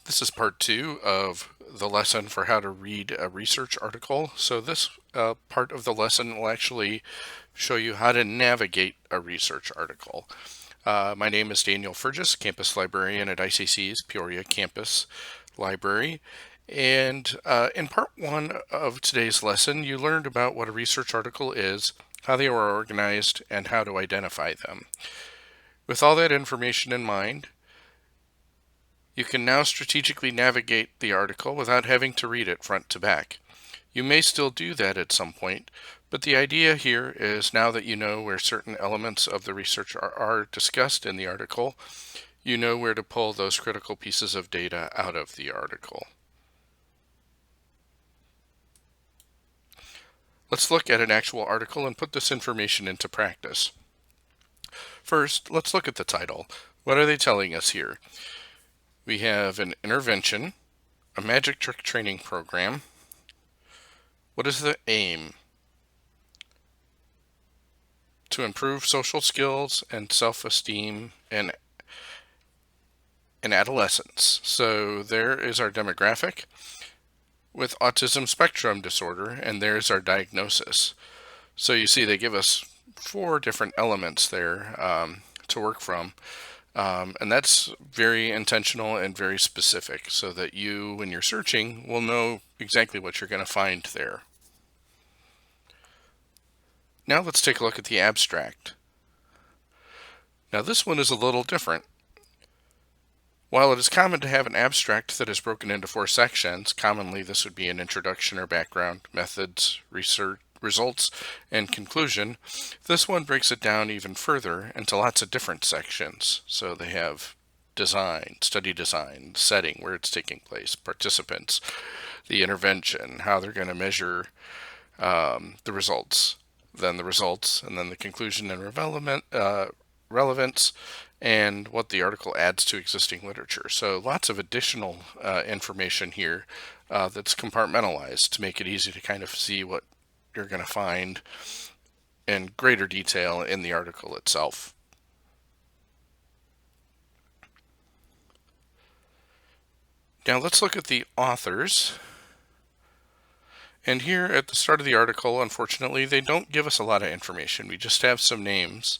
This is part two of the lesson for how to read a research article. So this part of the lesson will actually show you how to navigate a research article. My name is Daniel Fergus, campus librarian at ICC's Peoria Campus Library. And in part one of today's lesson, you learned about what a research article is, how they are organized, and how to identify them. With all that information in mind, you can now strategically navigate the article without having to read it front to back. You may still do that at some point, but the idea here is now that you know where certain elements of the research are discussed in the article, you know where to pull those critical pieces of data out of the article. Let's look at an actual article and put this information into practice. First, let's look at the title. What are they telling us here? We have an intervention, a magic trick training program. What is the aim? To improve social skills and self-esteem in adolescents. So there is our demographic with autism spectrum disorder, and there's our diagnosis. So you see they give us 4 different elements there to work from. And that's very intentional and very specific so that you, when you're searching, will know exactly what you're going to find there. Now let's take a look at the abstract. Now this one is a little different. While it is common to have an abstract that is broken into 4 sections, commonly this would be an introduction or background, methods, research, results, and conclusion, this one breaks it down even further into lots of different sections. So they have design, study design, setting, where it's taking place, participants, the intervention, how they're going to measure the results, then the results, and then the conclusion and relevance, and what the article adds to existing literature. So lots of additional information here that's compartmentalized to make it easy to kind of see what you're going to find in greater detail in the article itself. Now let's look at the authors. And here at the start of the article, unfortunately, they don't give us a lot of information. We just have some names.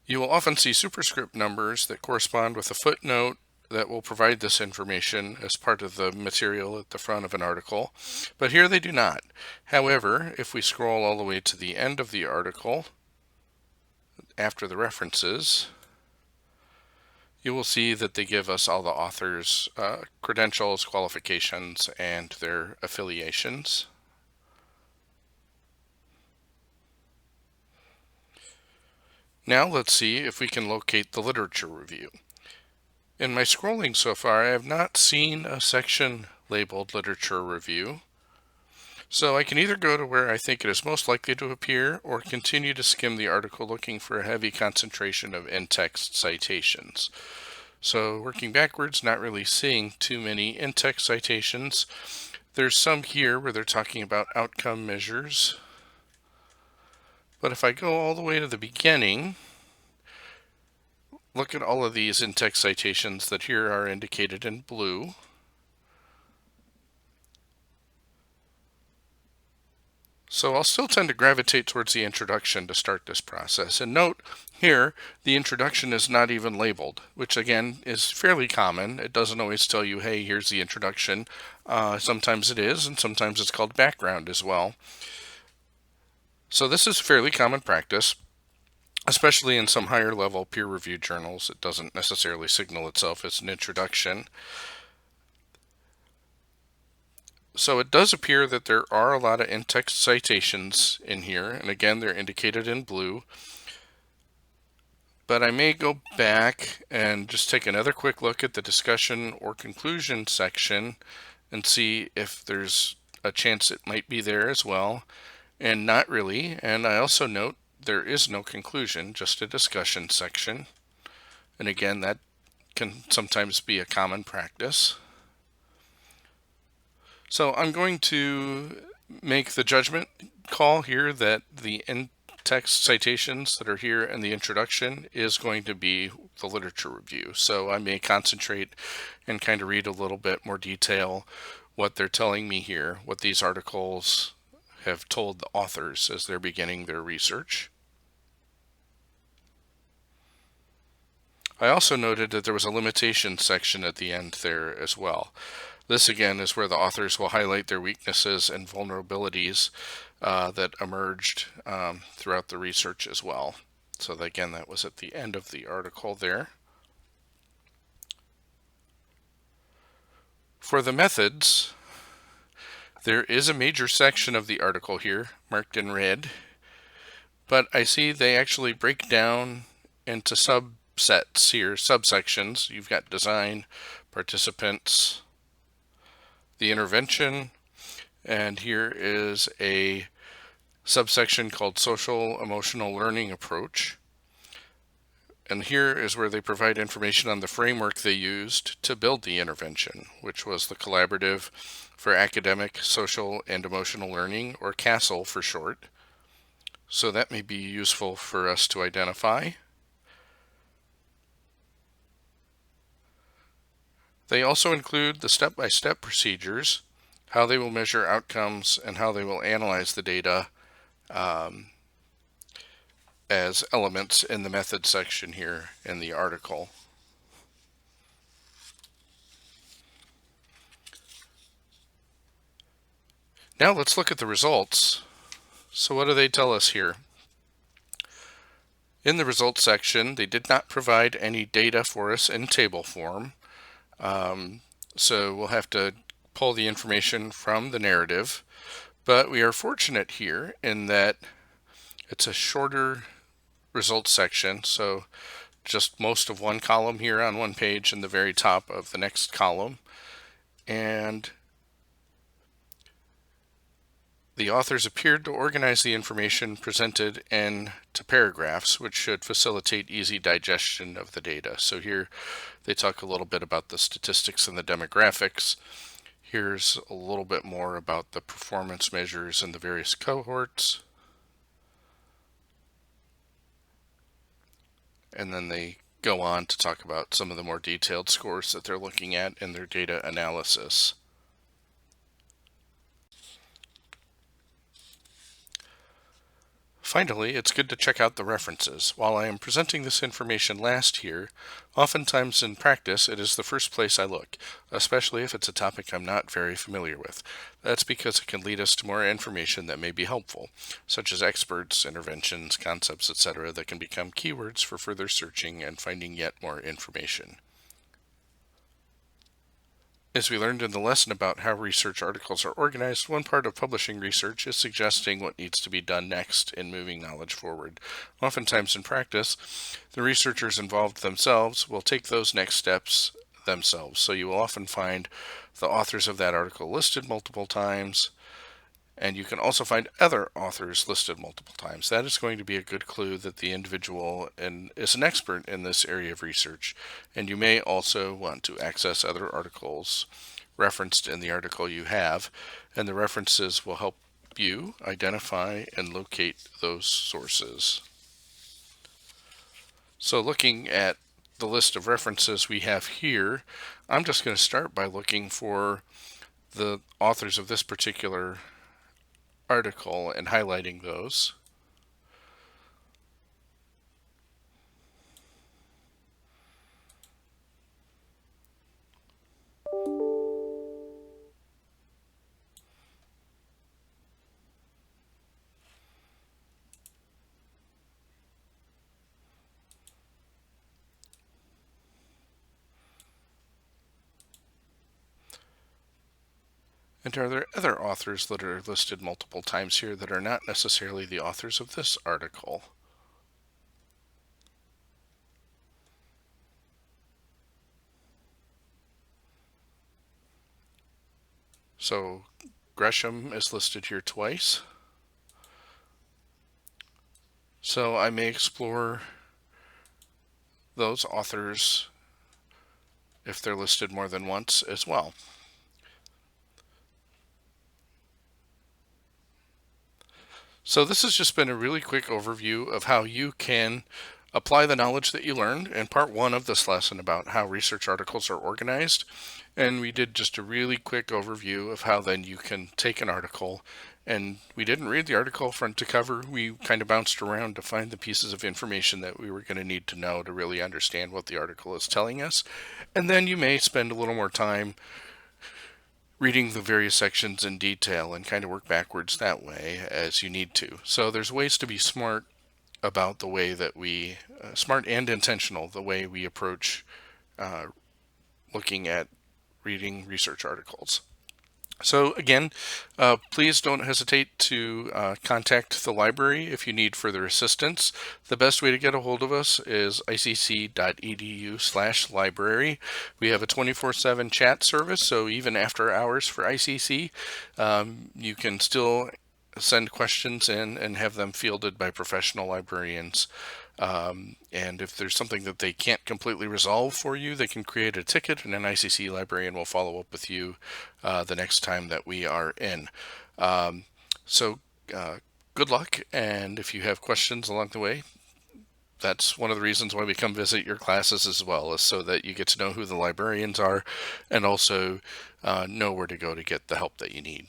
You will often see superscript numbers that correspond with a footnote that will provide this information as part of the material at the front of an article, but here they do not. However, if we scroll all the way to the end of the article, after the references, you will see that they give us all the authors' credentials, qualifications, and their affiliations. Now let's see if we can locate the literature review. In my scrolling so far, I have not seen a section labeled literature review. So I can either go to where I think it is most likely to appear or continue to skim the article looking for a heavy concentration of in-text citations. So working backwards, not really seeing too many in-text citations. There's some here where they're talking about outcome measures. But if I go all the way to the beginning, look at all of these in-text citations that here are indicated in blue. So I'll still tend to gravitate towards the introduction to start this process. And note here, the introduction is not even labeled, which again is fairly common. It doesn't always tell you, hey, here's the introduction. Sometimes it is, and sometimes it's called background as well. So this is fairly common practice, especially in some higher level peer-reviewed journals. It doesn't necessarily signal itself as an introduction. So it does appear that there are a lot of in-text citations in here, and again, they're indicated in blue. But I may go back and just take another quick look at the discussion or conclusion section and see if there's a chance it might be there as well. And not really. And I also note there is no conclusion, just a discussion section. And again, that can sometimes be a common practice. So I'm going to make the judgment call here that the text citations that are here in the introduction is going to be the literature review. So I may concentrate and kind of read a little bit more detail what they're telling me here, what these articles have told the authors as they're beginning their research. I also noted that there was a limitation section at the end there as well. This again is where the authors will highlight their weaknesses and vulnerabilities that emerged throughout the research as well. So again, that was at the end of the article there. For the methods, there is a major section of the article here marked in red, but I see they actually break down into subsets here, subsections. You've got design, participants, the intervention, and here is a subsection called social emotional learning approach. And here is where they provide information on the framework they used to build the intervention, which was the Collaborative for Academic, Social, and Emotional Learning, or CASEL for short. So that may be useful for us to identify. They also include the step-by-step procedures, how they will measure outcomes, and how they will analyze the data as elements in the method section here in the article. Now let's look at the results. So what do they tell us here? In the results section, they did not provide any data for us in table form. So we'll have to pull the information from the narrative. But we are fortunate here in that it's a shorter results section, so just most of one column here on one page and the very top of the next column. And the authors appeared to organize the information presented into paragraphs, which should facilitate easy digestion of the data. So here they talk a little bit about the statistics and the demographics. Here's a little bit more about the performance measures in the various cohorts. And then they go on to talk about some of the more detailed scores that they're looking at in their data analysis. Finally, it's good to check out the references. While I am presenting this information last here, oftentimes in practice it is the first place I look, especially if it's a topic I'm not very familiar with. That's because it can lead us to more information that may be helpful, such as experts, interventions, concepts, etc. that can become keywords for further searching and finding yet more information. As we learned in the lesson about how research articles are organized, one part of publishing research is suggesting what needs to be done next in moving knowledge forward. Oftentimes in practice, the researchers involved themselves will take those next steps themselves. So you will often find the authors of that article listed multiple times, and you can also find other authors listed multiple times. That is going to be a good clue that the individual is an expert in this area of research. And you may also want to access other articles referenced in the article you have, and the references will help you identify and locate those sources. So looking at the list of references we have here, I'm just going to start by looking for the authors of this particular article and highlighting those. And are there other authors that are listed multiple times here that are not necessarily the authors of this article? So Gresham is listed here twice. So I may explore those authors if they're listed more than once as well. So this has just been a really quick overview of how you can apply the knowledge that you learned in part one of this lesson about how research articles are organized. And we did just a really quick overview of how then you can take an article, and we didn't read the article front to cover. We kind of bounced around to find the pieces of information that we were going to need to know to really understand what the article is telling us. And then you may spend a little more time reading the various sections in detail and kind of work backwards that way as you need to. So there's ways to be smart about the way that we, smart and intentional, the way we approach looking at reading research articles. So again, please don't hesitate to contact the library if you need further assistance. The best way to get a hold of us is icc.edu/library. We have a 24/7 chat service, so even after hours for ICC, you can still send questions in and have them fielded by professional librarians. And if there's something that they can't completely resolve for you, they can create a ticket, and an ICC librarian will follow up with you the next time that we are in. So good luck, and if you have questions along the way, that's one of the reasons why we come visit your classes as well, is so that you get to know who the librarians are and also know where to go to get the help that you need.